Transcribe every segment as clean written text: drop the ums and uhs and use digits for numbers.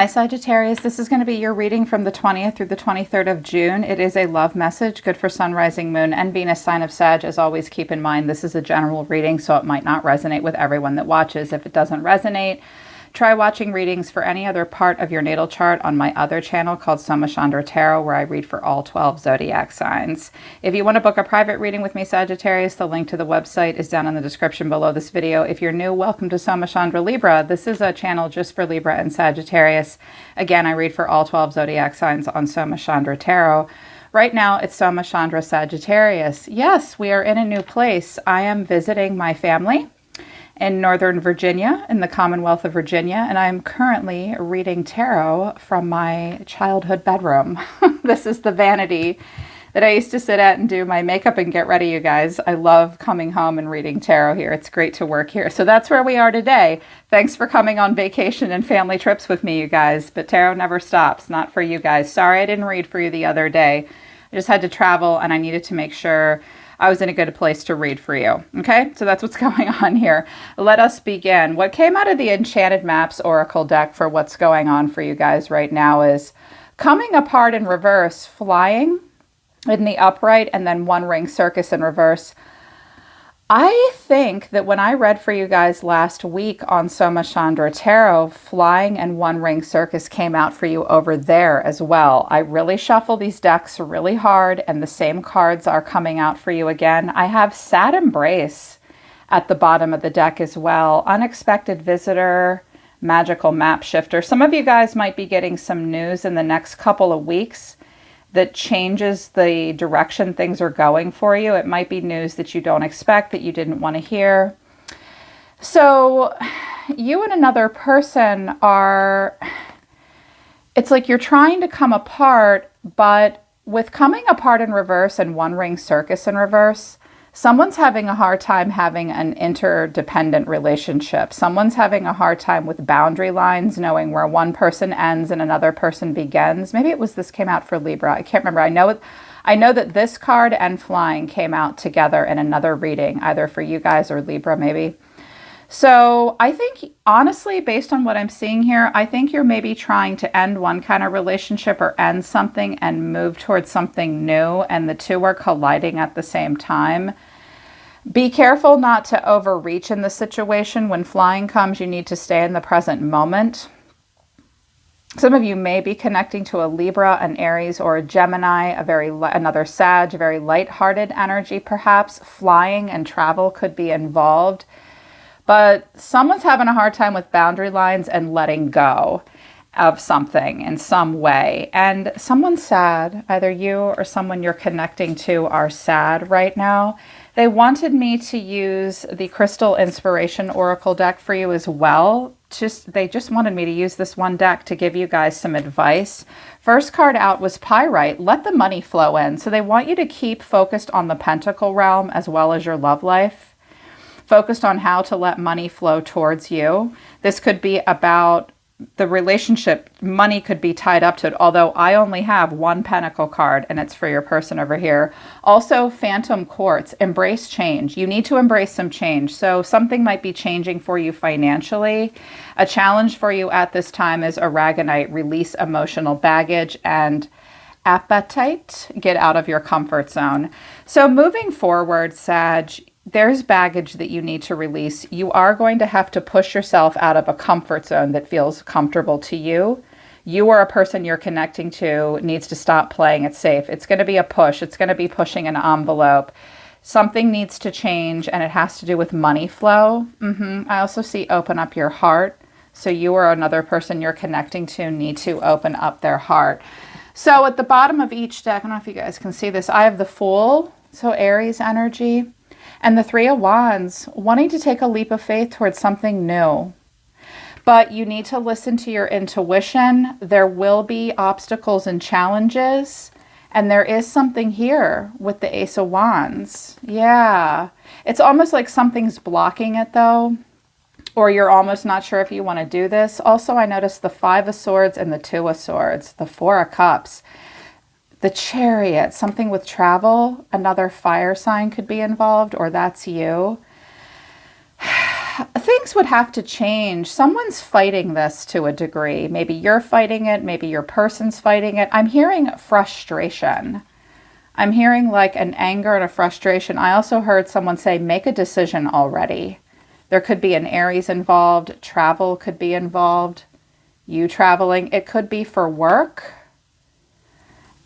Hi Sagittarius, this is going to be your reading from the 20th through the 23rd of June. It is a love message, good for sun, rising, moon, and Venus sign of Sag. As always, keep in mind this is a general reading, so it might not resonate with everyone that watches. If it doesn't resonate, try watching readings for any other part of your natal chart on my other channel called Soma, Chandra Tarot, where I read for all 12 zodiac signs. If you want to book a private reading with me, Sagittarius, the link to the website is down in the description below this video. If you're new, welcome to Soma, Chandra, Libra. This is a channel just for Libra and Sagittarius. Again, I read for all 12 zodiac signs on Soma, Chandra Tarot. Right now, it's Soma, Chandra, Sagittarius. Yes, we are in a new place. I am visiting my family in Northern Virginia, in the Commonwealth of Virginia, and I'm currently reading tarot from my childhood bedroom. This is the vanity that I used to sit at and do my makeup and get ready, you guys. I love coming home and reading tarot here. It's great to work here. So that's where we are today. Thanks for coming on vacation and family trips with me, you guys. But tarot never stops, not for you guys. Sorry I didn't read for you the other day. I just had to travel and I needed to make sure I was in a good place to read for you. Okay, so that's what's going on here. Let us begin. What came out of the Enchanted Maps Oracle deck for what's going on for you guys right now is coming apart in reverse, flying in the upright, and then one ring circus in reverse. I think that when I read for you guys last week on Soma, Chandra Tarot, flying and one ring circus came out for you over there as well. I really shuffle these decks really hard and the same cards are coming out for you again. I have Sad Embrace at the bottom of the deck as well. Unexpected Visitor, Magical Map Shifter. Some of you guys might be getting some news in the next couple of weeks that changes the direction things are going for you. It might be news that you don't expect, that you didn't want to hear. So you and another person are, it's like you're trying to come apart, but with coming apart in reverse and one ring circus in reverse, someone's having a hard time having an interdependent relationship. Someone's having a hard time with boundary lines, knowing where one person ends and another person begins. Maybe it was this came out for Libra. I can't remember. I know that this card and flying came out together in another reading, either for you guys or Libra maybe. So I think, honestly, based on what I'm seeing here, I think you're maybe trying to end one kind of relationship or end something and move towards something new, and the two are colliding at the same time. Be careful not to overreach in the situation. When flying comes, you need to stay in the present moment. Some of you may be connecting to a Libra, an Aries, or a Gemini, another Sag, a very lighthearted energy perhaps. Flying and travel could be involved. But someone's having a hard time with boundary lines and letting go of something in some way. And someone's sad. Either you or someone you're connecting to are sad right now. They wanted me to use the Crystal Inspiration Oracle deck for you as well. They just wanted me to use this one deck to give you guys some advice. First card out was Pyrite. Let the money flow in. So they want you to keep focused on the Pentacle realm as well as your love life. Focused on how to let money flow towards you. This could be about the relationship. Money could be tied up to it, although I only have one Pentacle card and it's for your person over here. Also, Phantom Quartz, embrace change. You need to embrace some change. So something might be changing for you financially. A challenge for you at this time is Aragonite, release emotional baggage and appetite, get out of your comfort zone. So moving forward, Sag, there's baggage that you need to release. You are going to have to push yourself out of a comfort zone that feels comfortable to you. You or a person you're connecting to needs to stop playing it safe. It's going to be a push. It's going to be pushing an envelope. Something needs to change, and it has to do with money flow. I also see open up your heart. So you or another person you're connecting to need to open up their heart. So at the bottom of each deck, I don't know if you guys can see this, I have the Fool, so Aries energy. And the Three of Wands, wanting to take a leap of faith towards something new. But you need to listen to your intuition. There will be obstacles and challenges. And there is something here with the Ace of Wands. Yeah. It's almost like something's blocking it though. Or you're almost not sure if you want to do this. Also, I noticed the Five of Swords and the Two of Swords. The Four of Cups. The Chariot, something with travel, another fire sign could be involved, or that's you. things would have to change. Someone's fighting this to a degree. Maybe you're fighting it. Maybe your person's fighting it. I'm hearing frustration. I'm hearing like an anger and a frustration. I also heard someone say, make a decision already. There could be an Aries involved. Travel could be involved. You traveling. It could be for work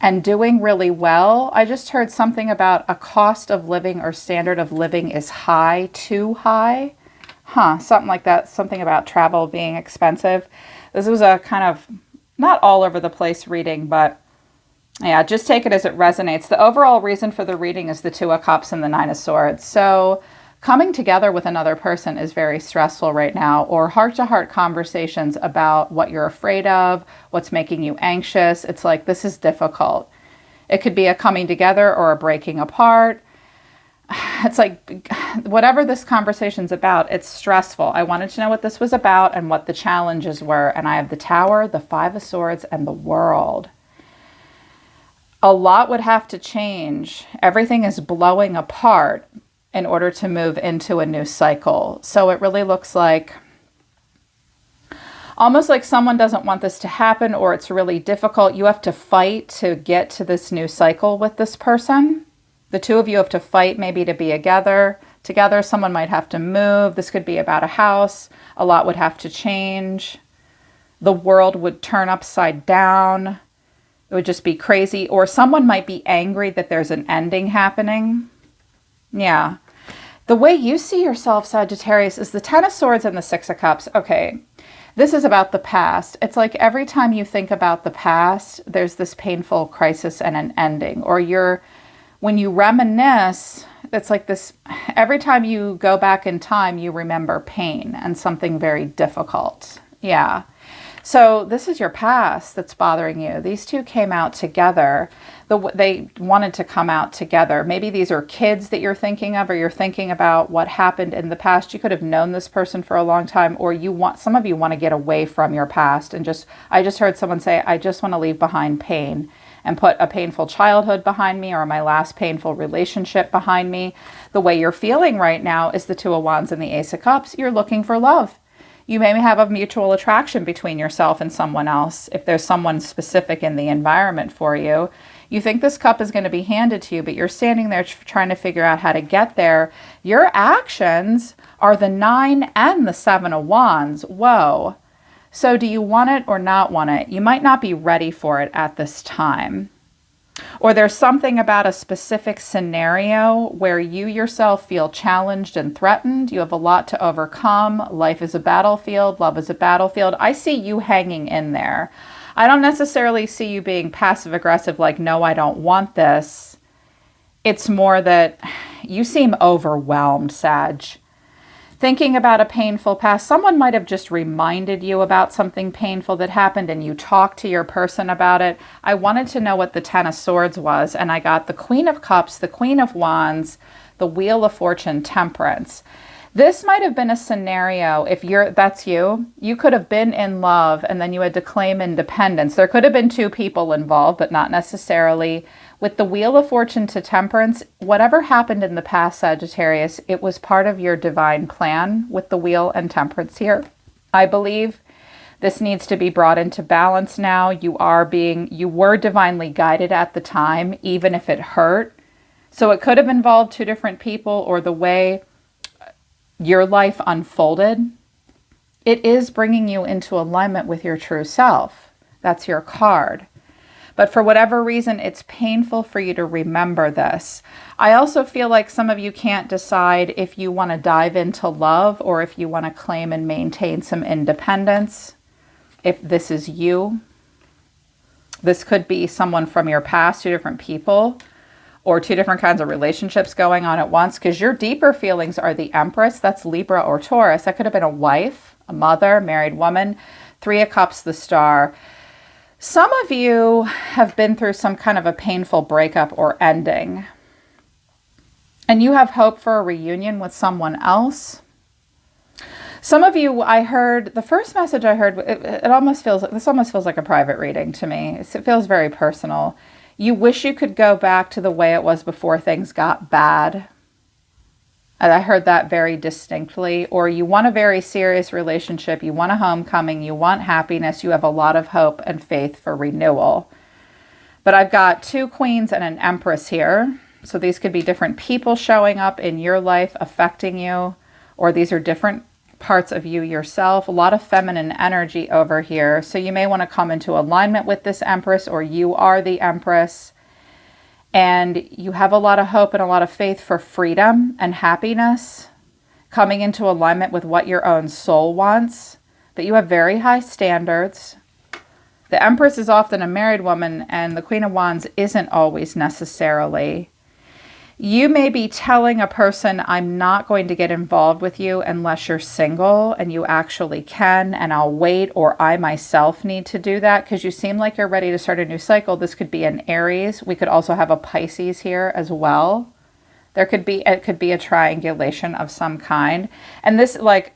and doing really well. I just heard something about a cost of living or standard of living is high, too high. Something like that. Something about travel being expensive. This was a kind of not all over the place reading, but yeah, just take it as it resonates. The overall reason for the reading is the Two of Cups and the Nine of Swords. So coming together with another person is very stressful right now, or heart-to-heart conversations about what you're afraid of, what's making you anxious. It's like, this is difficult. It could be a coming together or a breaking apart. It's like, whatever this conversation's about, it's stressful. I wanted to know what this was about and what the challenges were. And I have the Tower, the Five of Swords, and the World. A lot would have to change. Everything is blowing apart in order to move into a new cycle. So it really looks like, almost like someone doesn't want this to happen, or it's really difficult. You have to fight to get to this new cycle with this person. The two of you have to fight maybe to be together. Someone might have to move. This could be about a house. A lot would have to change. The world would turn upside down. It would just be crazy. Or someone might be angry that there's an ending happening. Yeah. The way you see yourself, Sagittarius, is the Ten of Swords and the Six of Cups. Okay. This is about the past. It's like every time you think about the past, there's this painful crisis and an ending. Or when you reminisce, it's like this, every time you go back in time, you remember pain and something very difficult. Yeah. So this is your past that's bothering you. These two came out together. They wanted to come out together. Maybe these are kids that you're thinking of, or you're thinking about what happened in the past. You could have known this person for a long time, or some of you want to get away from your past and I just heard someone say, I just want to leave behind pain and put a painful childhood behind me, or my last painful relationship behind me. The way you're feeling right now is the Two of Wands and the Ace of Cups. You're looking for love. You may have a mutual attraction between yourself and someone else. If there's someone specific in the environment for you, you think this cup is going to be handed to you, but you're standing there trying to figure out how to get there. Your actions are the Nine and the Seven of Wands. Whoa. So do you want it or not want it? You might not be ready for it at this time. Or there's something about a specific scenario where you yourself feel challenged and threatened. You have a lot to overcome. Life is a battlefield. Love is a battlefield. I see you hanging in there. I don't necessarily see you being passive aggressive, like, no, I don't want this. It's more that you seem overwhelmed, Sag. Thinking about a painful past. Someone might have just reminded you about something painful that happened and you talked to your person about it. I wanted to know what the Ten of Swords was, and I got the Queen of Cups, the Queen of Wands, the Wheel of Fortune, Temperance. This might have been a scenario, that's you could have been in love and then you had to claim independence. There could have been two people involved, but not necessarily. With the Wheel of Fortune to Temperance, whatever happened in the past, Sagittarius, it was part of your divine plan with the Wheel and Temperance here. I believe this needs to be brought into balance now. You were divinely guided at the time, even if it hurt. So it could have involved two different people, or the way your life unfolded. It is bringing you into alignment with your true self. That's your card. But for whatever reason, it's painful for you to remember this. I also feel like some of you can't decide if you want to dive into love or if you want to claim and maintain some independence. If this is you, this could be someone from your past, two different people, or two different kinds of relationships going on at once, because your deeper feelings are the Empress. That's Libra or Taurus. That could have been a wife, a mother, married woman. Three of Cups, the Star. Some of you have been through some kind of a painful breakup or ending, and you have hope for a reunion with someone else. Some of you, I heard, the first message I heard, this almost feels like a private reading to me. It feels very personal. You wish you could go back to the way it was before things got bad. I heard that very distinctly. Or you want a very serious relationship, you want a homecoming, you want happiness, you have a lot of hope and faith for renewal. But I've got 2 queens and an empress here. So these could be different people showing up in your life, affecting you, or these are different parts of you yourself. A lot of feminine energy over here. So you may want to come into alignment with this empress, or you are the empress. And you have a lot of hope and a lot of faith for freedom and happiness, coming into alignment with what your own soul wants. But you have very high standards. The Empress is often a married woman, and the Queen of Wands isn't always necessarily. You may be telling a person, I'm not going to get involved with you unless you're single and you actually can, and I'll wait, or I myself need to do that because you seem like you're ready to start a new cycle. This could be an Aries. We could also have a Pisces here as well. It could be a triangulation of some kind. And this, like,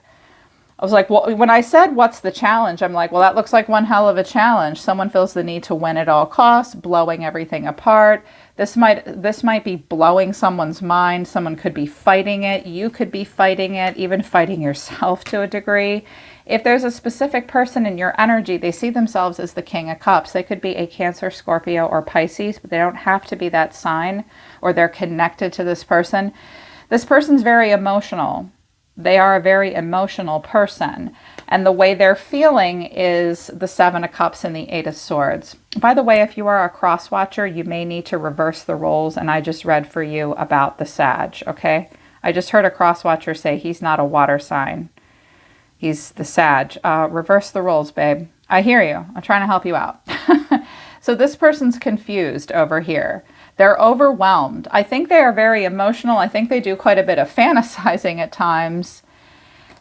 I was like, well, when I said, what's the challenge? I'm like, well, that looks like one hell of a challenge. Someone feels the need to win at all costs, blowing everything apart. This might be blowing someone's mind. Someone could be fighting it. You could be fighting it, even fighting yourself to a degree. If there's a specific person in your energy, they see themselves as the King of Cups. They could be a Cancer, Scorpio, or Pisces, but they don't have to be that sign, or they're connected to this person. This person's very emotional. They are a very emotional person. And the way they're feeling is the 7 of Cups and the 8 of Swords. By the way, if you are a cross watcher, you may need to reverse the roles. And I just read for you about the Sag, okay? I just heard a cross watcher say he's not a water sign. He's the Sag. Reverse the roles, babe. I hear you. I'm trying to help you out. So this person's confused over here. They're overwhelmed. I think they are very emotional. I think they do quite a bit of fantasizing at times.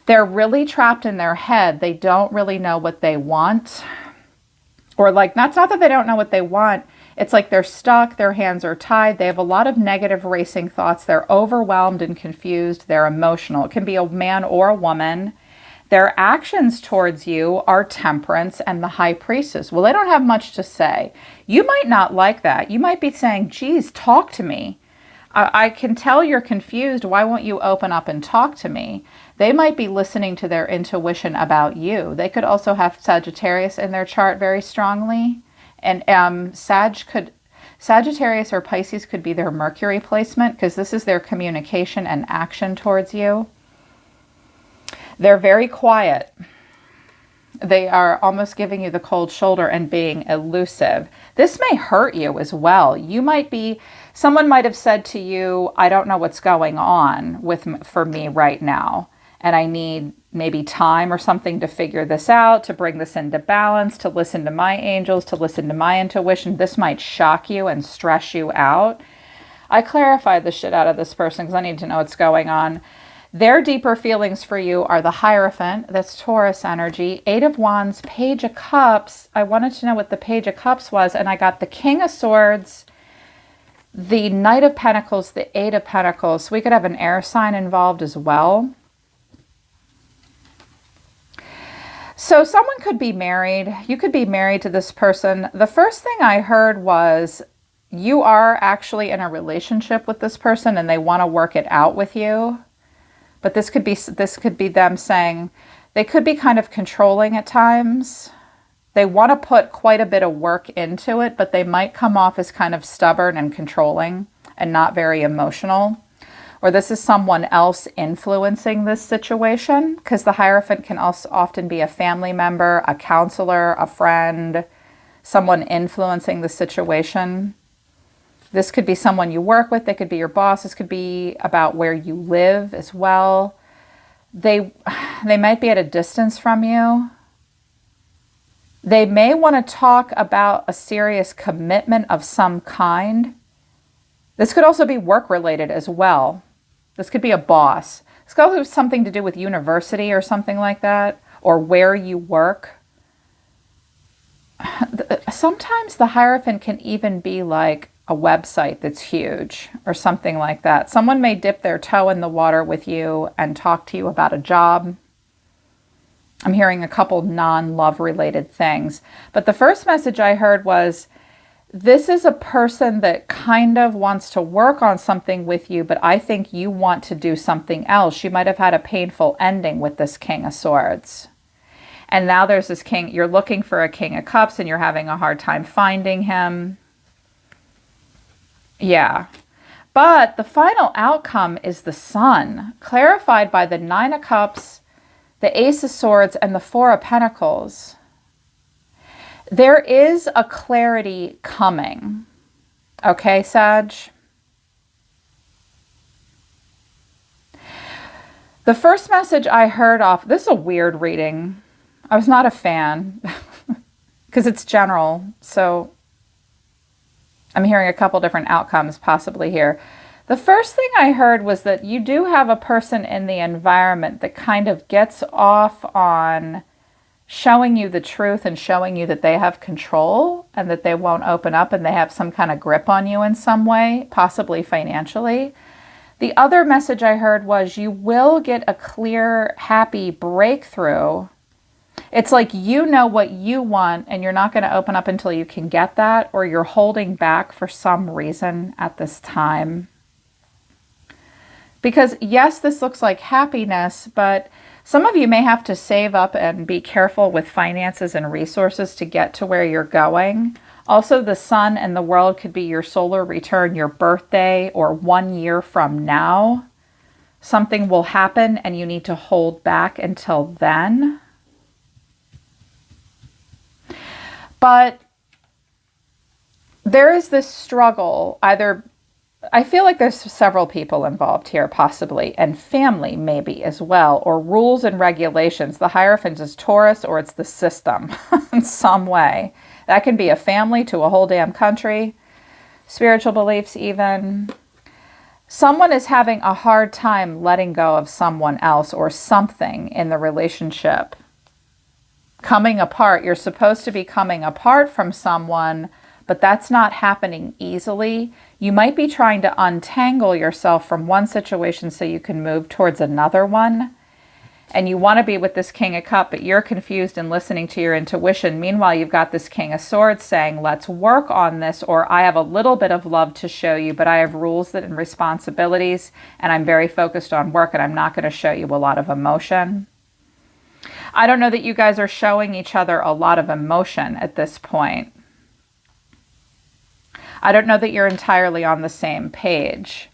They're really trapped in their head. They don't really know what they want. Or like, that's not that they don't know what they want. It's like they're stuck. Their hands are tied. They have a lot of negative racing thoughts. They're overwhelmed and confused. They're emotional. It can be a man or a woman. Their actions towards you are Temperance and the High Priestess. Well, they don't have much to say. You might not like that. You might be saying, geez, talk to me. I can tell you're confused. Why won't you open up and talk to me? They might be listening to their intuition about you. They could also have Sagittarius in their chart very strongly. And Sagittarius or Pisces could be their Mercury placement because this is their communication and action towards you. They're very quiet. They are almost giving you the cold shoulder and being elusive. This may hurt you as well. Someone might have said to you, I don't know what's going on for me right now. And I need maybe time or something to figure this out, to bring this into balance, to listen to my angels, to listen to my intuition. This might shock you and stress you out. I clarified the shit out of this person because I need to know what's going on. Their deeper feelings for you are the Hierophant, that's Taurus energy, 8 of Wands, Page of Cups. I wanted to know what the Page of Cups was, and I got the King of Swords, the Knight of Pentacles, the 8 of Pentacles. So we could have an air sign involved as well. So someone could be married. You could be married to this person. The first thing I heard was you are actually in a relationship with this person and they want to work it out with you. But this could be them saying they could be kind of controlling at times. They want to put quite a bit of work into it, but they might come off as kind of stubborn and controlling and not very emotional. Or this is someone else influencing this situation, because the Hierophant can also often be a family member, a counselor, a friend, someone influencing the situation. This could be someone you work with. They could be your boss. This could be about where you live as well. They might be at a distance from you. They may want to talk about a serious commitment of some kind. This could also be work related as well. This could be a boss. This could also have something to do with university or something like that, or where you work. Sometimes the Hierophant can even be like a website that's huge or something like that. Someone may dip their toe in the water with you and talk to you about a job. I'm hearing a couple non-love related things. But the first message I heard was This is a person that kind of wants to work on something with you, but I think you want to do something else. You might have had a painful ending with this King of Swords. And now there's this king. You're looking for a King of Cups and you're having a hard time finding him. Yeah. But the final outcome is the Sun, clarified by the Nine of Cups, the Ace of Swords, and the Four of Pentacles. There is a clarity coming. Okay, Sag? The first message I heard off, this is a weird reading. I was not a fan because it's general. So I'm hearing a couple different outcomes possibly here. The first thing I heard was that you do have a person in the environment that kind of gets off on showing you the truth and showing you that they have control and that they won't open up and they have some kind of grip on you in some way, possibly financially. The other message I heard was you will get a clear, happy breakthrough. It's like you know what you want and you're not going to open up until you can get that, or you're holding back for some reason at this time. Because yes, this looks like happiness, but some of you may have to save up and be careful with finances and resources to get to where you're going. Also, the Sun and the World could be your solar return, your birthday, or 1 year from now. Something will happen and you need to hold back until then. But there is this struggle, either I feel like there's several people involved here, possibly, and family maybe as well, or rules and regulations. The Hierophant is Taurus, or it's the system in some way. That can be a family to a whole damn country, spiritual beliefs even. Someone is having a hard time letting go of someone else or something in the relationship. Coming apart. You're supposed to be coming apart from someone, but that's not happening easily. You might be trying to untangle yourself from one situation so you can move towards another one. And you want to be with this King of Cups, but you're confused and listening to your intuition. Meanwhile, you've got this King of Swords saying, let's work on this, or I have a little bit of love to show you, but I have rules and responsibilities, and I'm very focused on work, and I'm not going to show you a lot of emotion. I don't know that you guys are showing each other a lot of emotion at this point. I don't know that you're entirely on the same page.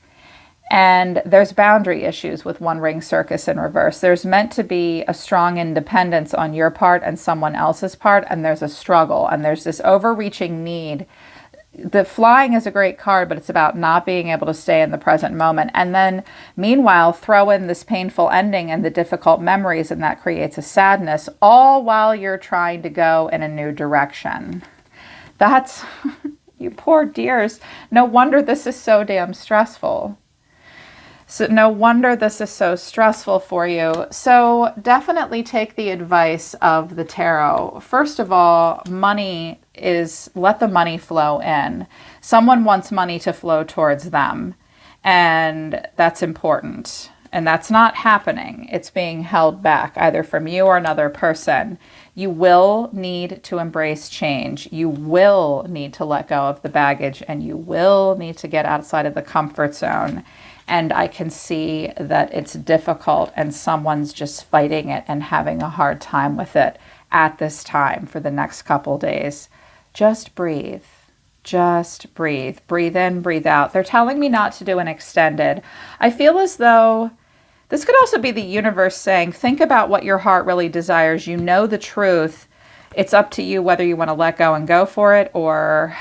And there's boundary issues with One Ring Circus in reverse. There's meant to be a strong independence on your part and someone else's part, and there's a struggle, and there's this overreaching need. The Flying is a great card, but it's about not being able to stay in the present moment. And then, meanwhile, throw in this painful ending and the difficult memories, and that creates a sadness, all while you're trying to go in a new direction. That's... You poor dears. No wonder this is so damn stressful. So no wonder this is so stressful for you. So definitely take the advice of the tarot. First of all, money is, let the money flow in. Someone wants money to flow towards them, and that's important. And that's not happening. It's being held back either from you or another person. You will need to embrace change. You will need to let go of the baggage, and you will need to get outside of the comfort zone. And I can see that it's difficult and someone's just fighting it and having a hard time with it at this time for the next couple days. Just breathe. Just breathe. Breathe in, breathe out. They're telling me not to do an extended. I feel as though this could also be the universe saying, think about what your heart really desires. You know the truth. It's up to you whether you want to let go and go for it, or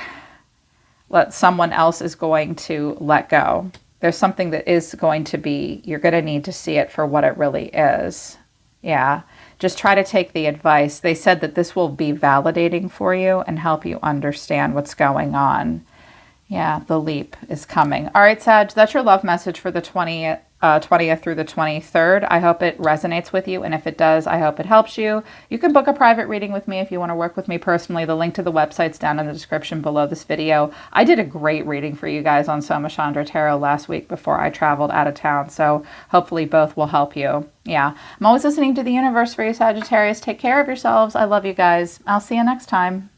let someone else is going to let go. There's something that is going to be, you're going to need to see it for what it really is. Yeah. Just try to take the advice. They said that this will be validating for you and help you understand what's going on. Yeah, the leap is coming. All right, Sag, that's your love message for the 20th through the 23rd. I hope it resonates with you, and if it does, I hope it helps you. You can book a private reading with me if you want to work with me personally. The link to the website's down in the description below this video. I did a great reading for you guys on Soma Chandra Tarot last week before I traveled out of town, so hopefully both will help you. Yeah, I'm always listening to the universe for you, Sagittarius. Take care of yourselves. I love you guys. I'll see you next time.